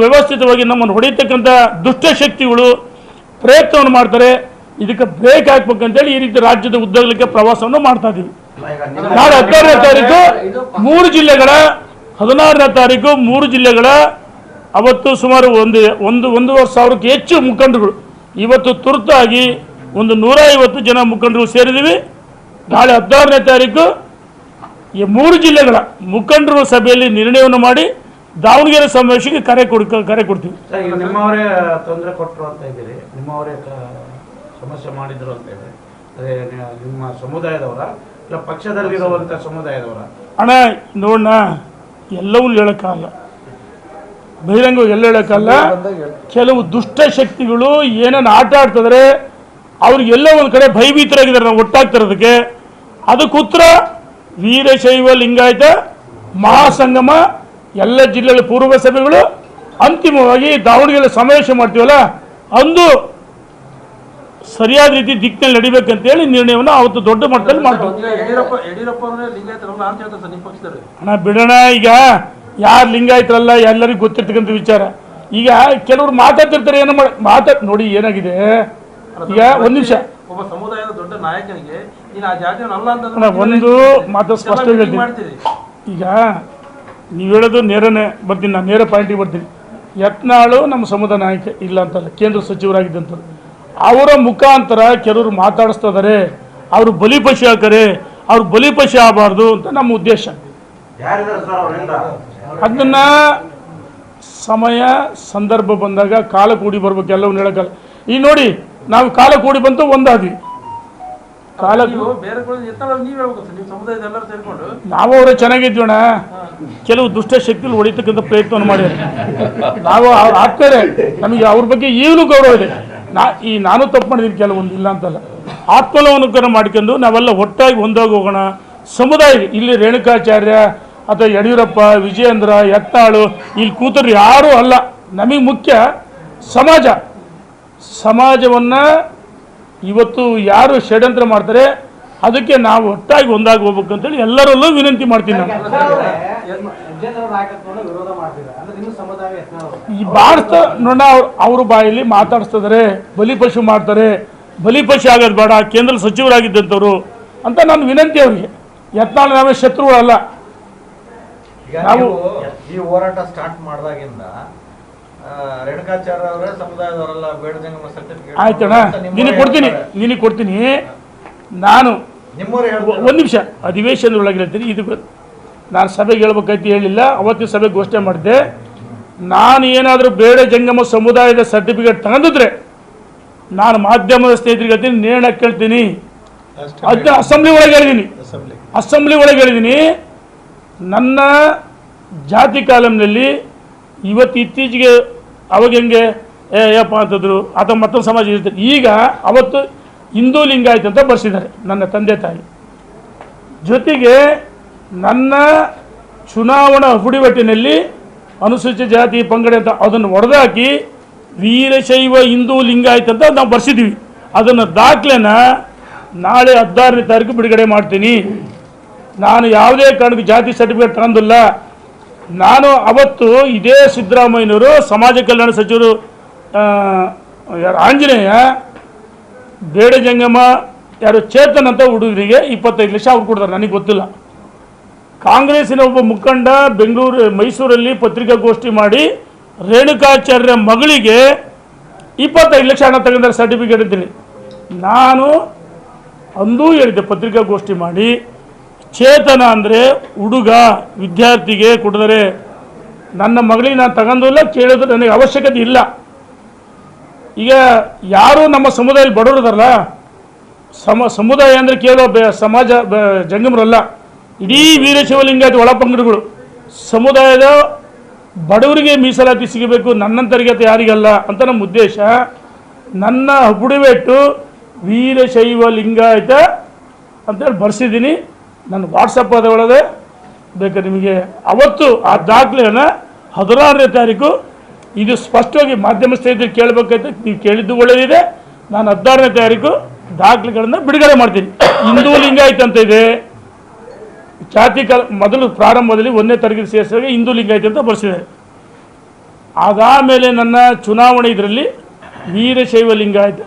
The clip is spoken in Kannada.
ವ್ಯವಸ್ಥಿತವಾಗಿ ನಮ್ಮನ್ನು ಹೊಡೆಯತಕ್ಕಂಥ ದುಷ್ಟಶಕ್ತಿಗಳು ಪ್ರಯತ್ನವನ್ನು ಮಾಡ್ತಾರೆ. ಇದಕ್ಕೆ ಬ್ರೇಕ್ ಹಾಕ್ಬೇಕಂತೇಳಿ ಈ ರೀತಿ ರಾಜ್ಯದ ಉದ್ದಗಲಕ್ಕೆ ಪ್ರವಾಸವನ್ನು ಮಾಡ್ತಾ ಇದ್ದೀವಿ. ನಾಳೆ 16ನೇ ತಾರೀಕು 3 ಜಿಲ್ಲೆಗಳ 16ನೇ ತಾರೀಕು 3 ಜಿಲ್ಲೆಗಳ ಅವತ್ತು ಸುಮಾರು 1,500ಕ್ಕೆ ಹೆಚ್ಚು ಮುಖಂಡರುಗಳು ಇವತ್ತು ತುರ್ತಾಗಿ 150 ಜನ ಮುಖಂಡರು ಸೇರಿದ್ದೀವಿ. ನಾಳೆ 16ನೇ ತಾರೀಕು ಈ 3 ಜಿಲ್ಲೆಗಳ ಮುಖಂಡರು ಸಭೆಯಲ್ಲಿ ನಿರ್ಣಯವನ್ನು ಮಾಡಿ ದಾವಣಗೆರೆ ಸಮಾವೇಶಕ್ಕೆ ಕರೆ ಕೊಡ್ತೀವಿ. ನಿಮ್ಮವರೇ ತೊಂದರೆ ಕೊಟ್ಟರು ಅಂತ ಇದ್ದೀರಿ, ನಿಮ್ಮವರೇ ಸಮಸ್ಯೆ ಮಾಡಿದ್ರು ಅಂತ ಇದೆ. ಅದೇ ನಿಮ್ಮ ಸಮುದಾಯದವರ ಇಲ್ಲ ಪಕ್ಷದಲ್ಲಿರುವಂಥ ಸಮುದಾಯದವರ? ಅಣ್ಣ ನೋಡೋಣ, ಎಲ್ಲವೂ ಹೇಳೋಕ್ಕಾಗಲ್ಲ, ಬಹಿರಂಗ ಎಲ್ಲ ಹೇಳೋಕ್ಕಲ್ಲ. ಕೆಲವು ದುಷ್ಟ ಶಕ್ತಿಗಳು ಏನನ್ನು ಆಟ ಆಡ್ತಿದ್ರೆ ಅವ್ರಿಗೆಲ್ಲ ಒಂದು ಕಡೆ ಭಯಭೀತರಾಗಿದ್ದಾರೆ ನಾವು ಒಟ್ಟಾಗ್ತಿರೋದಕ್ಕೆ. ಅದಕ್ಕೆ ಉತ್ತರ ವೀರಶೈವ ಲಿಂಗಾಯತ ಮಹಾಸಂಗಮ ಎಲ್ಲ ಜಿಲ್ಲೆಗಳ ಪೂರ್ವ ಸಭೆಗಳು ಅಂತಿಮವಾಗಿ ದಾವಣಗೆರೆ ಸಮಾವೇಶ ಮಾಡ್ತೀವಲ್ಲ ಅಂದು ಸರಿಯಾದ ರೀತಿ ದಿಕ್ಕಿನಲ್ಲಿ ನಡಿಬೇಕಂತೇಳಿ ನಿರ್ಣಯವನ್ನು ಅವತ್ತು ದೊಡ್ಡ ಮಟ್ಟದಲ್ಲಿ ಮಾಡ್ತೀವಿ. ಅಣ್ಣ ಬಿಡೋಣ, ಈಗ ಯಾರು ಲಿಂಗಾಯತರಲ್ಲ ಎಲ್ಲರಿಗೂ ಗೊತ್ತಿರ್ತಕ್ಕಂಥ ವಿಚಾರ. ಈಗ ಕೆಲವರು ಮಾತಾಡ್ತಿರ್ತಾರೆ, ಏನೋ ನೋಡಿ ಏನಾಗಿದೆ. ಈಗ ಒಂದು ನಿಮಿಷ, ಒಬ್ಬ ಸಮುದಾಯದ ದೊಡ್ಡ ನಾಯಕನಿಗೆ ಒಂದು ಮಾತು ಸ್ಪಷ್ಟ ಹೇಳ್ತೀನಿ. ಈಗ ನೀವು ಹೇಳೋದು ನೇರನೇ ಬರ್ತೀನಿ, ನಾನು ನೇರ ಪಾಯಿಂಟಿಗೆ ಬರ್ತೀನಿ. ಯತ್ನಾಳು ನಮ್ಮ ಸಮುದಾಯ ನಾಯಕ ಇಲ್ಲ ಅಂತಲ್ಲ, ಕೇಂದ್ರ ಸಚಿವರಾಗಿದ್ದಂಥವ್ರು. ಅವರ ಮುಖಾಂತರ ಕೆಲವರು ಮಾತಾಡಿಸ್ತಾ ಇದ್ದಾರೆ, ಅವರು ಬಲಿಪಶು ಹಾಕರೆ, ಅವ್ರು ಬಲಿಪಶು ಆಗಬಾರ್ದು ಅಂತ ನಮ್ಮ ಉದ್ದೇಶ. ಅದನ್ನ ಸಮಯ ಸಂದರ್ಭ ಬಂದಾಗ ಕಾಲ ಕೂಡಿ ಬರ್ಬೇಕು, ಎಲ್ಲವನ್ನ ಹೇಳೋಕ್ಕಲ್ಲ. ಈಗ ನೋಡಿ, ನಾವು ಕಾಲ ಕೂಡಿ ಬಂತು ಒಂದಾದ್ವಿ, ನಾವು ಅವರ ಚೆನ್ನಾಗಿದ್ವಣ. ಕೆಲವು ದುಷ್ಟ ಶಕ್ತಿಗಳು ಹೊಡಿತಕ್ಕಂಥ ಪ್ರಯತ್ನವನ್ನು ಮಾಡಿದ್ದಾರೆ. ನಾವು ಅವ್ರು ಆಗ್ತಾರೆ, ನಮಗೆ ಅವ್ರ ಬಗ್ಗೆ ಈಗಲೂ ಗೌರವ ಇದೆ. ನಾನು ತಪ್ಪು ಮಾಡಿದ್ದೀನಿ ಕೆಲವೊಂದು, ಇಲ್ಲ ಅಂತಲ್ಲ. ಆತ್ಮಲೋಕನ ಮಾಡ್ಕೊಂಡು ನಾವೆಲ್ಲ ಒಟ್ಟಾಗಿ ಒಂದಾಗಿ ಹೋಗೋಣ. ಸಮುದಾಯ ಇಲ್ಲಿ ರೇಣುಕಾಚಾರ್ಯ ಅಥವಾ ಯಡಿಯೂರಪ್ಪ, ವಿಜಯೇಂದ್ರ, ಯತ್ನಾಳು ಇಲ್ಲಿ ಕೂತರು ಯಾರೂ ಅಲ್ಲ. ನಮಗೆ ಮುಖ್ಯ ಸಮಾಜವನ್ನು ಇವತ್ತು ಯಾರು ಷಡ್ಯಂತ್ರ ಮಾಡ್ತಾರೆ ಅದಕ್ಕೆ ನಾವು ಒಟ್ಟಾಗಿ ಒಂದಾಗಿ ಹೋಗ್ಬೇಕು ಅಂತೇಳಿ ಎಲ್ಲರಲ್ಲೂ ವಿನಂತಿ ಮಾಡ್ತೀನಿ. ನಾನು ಈ ಭಾರತ ನೋಡ ಅವ್ರ ಬಾಯಲ್ಲಿ ಮಾತಾಡಿಸ್ತಿದ್ದಾರೆ, ಬಲಿಪಶು ಮಾಡ್ತಾರೆ, ಬಲಿಪಶು ಆಗೋದು ಬೇಡ, ಕೇಂದ್ರ ಸಚಿವರಾಗಿದ್ದಂಥವ್ರು ಅಂತ ನಾನು ವಿನಂತಿ ಅವರಿಗೆ. ಯತ್ನಾಳ್ ನಾವೇ ಶತ್ರುಗಳಲ್ಲ. ನಾವು ಈ ಹೋರಾಟ ಸ್ಟಾರ್ಟ್ ಮಾಡಿದಾಗಿಂದ ರೇಣುಕಾಚಾರ್ಯ ಅವರೇ ಸಮುದಾಯದವರೆಲ್ಲ ಬೇಡ ಜಂಗಮ ಸರ್ಟಿಫಿಕೇಟ್ ಆಯ್ತಣ್ಣ, ನಿನಗೆ ಕೊಡ್ತೀನಿ. ನಾನು ಒಂದು ನಿಮಿಷ ಅಧಿವೇಶನದೊಳಗೆ ಹೇಳ್ತೀನಿ. ಇದು ನಾನು ಸಭೆಗೆ ಹೇಳ್ಬೇಕಂತ ಹೇಳಿಲ್ಲ, ಅವತ್ತಿನ ಸಭೆಗೆ ಘೋಷಣೆ ಮಾಡಿದ್ದೆ. ನಾನು ಏನಾದರೂ ಬೇಡ ಜಂಗಮ ಸಮುದಾಯದ ಸರ್ಟಿಫಿಕೇಟ್ ತಗೊಂಡಿದ್ರೆ ನಾನು ಮಾಧ್ಯಮದ ಸ್ನೇಹಿತರಿಗೆ ಹೇಳ್ತೀನಿ, ನೇಣ ಕೇಳ್ತೀನಿ. ಅದನ್ನ ಅಸೆಂಬ್ಲಿ ಒಳಗೆ ಹೇಳಿದ್ದೀನಿ. ನನ್ನ ಜಾತಿ ಕಾಲಂನಲ್ಲಿ ಇವತ್ತು ಇತ್ತೀಚೆಗೆ ಅವಾಗ ಹೆಂಗೆ ಏಪ್ಪ ಅಂತಂದ್ರು, ಅಥವಾ ಮತ್ತೊಂದು ಸಮಾಜ ಇರ್ತದೆ. ಈಗ ಅವತ್ತು ಹಿಂದೂ ಲಿಂಗಾಯತ ಅಂತ ಬರ್ಸಿದ್ದಾರೆ ನನ್ನ ತಂದೆ ತಾಯಿ. ಜೊತೆಗೆ ನನ್ನ ಚುನಾವಣಾ ಹುಡಿವಟ್ಟಿನಲ್ಲಿ ಅನುಸೂಚಿತ ಜಾತಿ ಪಂಗಡ ಅಂತ ಅದನ್ನು ಹೊಡೆದಾಕಿ ವೀರಶೈವ ಹಿಂದೂ ಲಿಂಗಾಯತ ಅಂತ ನಾವು ಬರ್ಸಿದ್ವಿ. ಅದನ್ನು ದಾಖಲೆನ ನಾಳೆ 16ನೇ ತಾರೀಕು ಬಿಡುಗಡೆ ಮಾಡ್ತೀನಿ. ನಾನು ಯಾವುದೇ ಕಾರಣಕ್ಕೂ ಜಾತಿ ಸರ್ಟಿಫಿಕೇಟ್ ತಗೊಂಡಿಲ್ಲ. ನಾನು ಅವತ್ತು ಇದೇ ಸಿದ್ದರಾಮಯ್ಯನವರು ಸಮಾಜ ಕಲ್ಯಾಣ ಸಚಿವರು ಆಂಜನೇಯ ಬೇಡ ಜಂಗಮ ಯಾರು ಚೇತನ್ ಅಂತ ಹುಡುಗರಿಗೆ 25 ಲಕ್ಷ ಅವ್ರು ಕೊಡ್ತಾರೆ, ನನಗೆ ಗೊತ್ತಿಲ್ಲ. ಕಾಂಗ್ರೆಸ್ಸಿನ ಒಬ್ಬ ಮುಖಂಡ ಮೈಸೂರಲ್ಲಿ ಪತ್ರಿಕಾಗೋಷ್ಠಿ ಮಾಡಿ ರೇಣುಕಾಚಾರ್ಯ ಮಗಳಿಗೆ 25 ಲಕ್ಷ ಹಣ ತಗೊಂಡ್ರೆ ಸರ್ಟಿಫಿಕೇಟ್ ಅಂತೇಳಿ. ನಾನು ಅಂದೂ ಹೇಳಿದ್ದೆ ಪತ್ರಿಕಾಗೋಷ್ಠಿ ಮಾಡಿ, ಚೇತನ ಅಂದರೆ ಹುಡುಗ ವಿದ್ಯಾರ್ಥಿಗೆ ಕೊಡಿದರೆ ನನ್ನ ಮಗಳಿಗೆ ನಾನು ತಗೊಂಡಿಲ್ಲ, ಕೇಳೋದು ನನಗೆ ಅವಶ್ಯಕತೆ ಇಲ್ಲ. ಈಗ ಯಾರು ನಮ್ಮ ಸಮುದಾಯದಲ್ಲಿ ಬಡವರದಲ್ಲ, ಸಮುದಾಯ ಅಂದರೆ ಕೇವಲ ಸಮಾಜ ಜಂಗಮರಲ್ಲ, ಇಡೀ ವೀರಶೈವ ಲಿಂಗಾಯತ ಒಳಪಂಗಡಗಳು ಸಮುದಾಯದ ಬಡವರಿಗೆ ಮೀಸಲಾತಿ ಸಿಗಬೇಕು, ನನ್ನಂತರಿಗೆ ಯಾರಿಗಲ್ಲ ಅಂತ ನಮ್ಮ ಉದ್ದೇಶ. ನನ್ನ ಬುಡವೆಟ್ಟು ವೀರಶೈವ ಲಿಂಗಾಯತ ಅಂತೇಳಿ ಬರ್ಸಿದ್ದೀನಿ. ನಾನು ವಾಟ್ಸಪ್ ಒಳಗೆ ಬೇಕಾದ್ರೆ ನಿಮಗೆ ಅವತ್ತು ಆ ದಾಖಲೆಯನ್ನು 16ನೇ ತಾರೀಕು ಇದು ಸ್ಪಷ್ಟವಾಗಿ ಮಾಧ್ಯಮ ಸ್ನೇಹಿತರು ಕೇಳಬೇಕಂತ ನೀವು ಕೇಳಿದ್ದು ಒಳ್ಳೆಯದಿದೆ. ನಾನು 16ನೇ ತಾರೀಕು ದಾಖಲೆಗಳನ್ನು ಬಿಡುಗಡೆ ಮಾಡ್ತೀನಿ. ಹಿಂದೂ ಲಿಂಗಾಯತ ಅಂತ ಇದೆ, ಜಾತಿ ಮೊದಲು ಪ್ರಾರಂಭದಲ್ಲಿ 1ನೇ ತರಗತಿ ಸೇರಿಸಿದಾಗ ಹಿಂದೂ ಲಿಂಗಾಯತ ಅಂತ ಬರ್ಸಿದ್ದಾರೆ. ಅದಾದಮೇಲೆ ನನ್ನ ಚುನಾವಣೆ ಇದರಲ್ಲಿ ವೀರಶೈವ ಲಿಂಗಾಯತ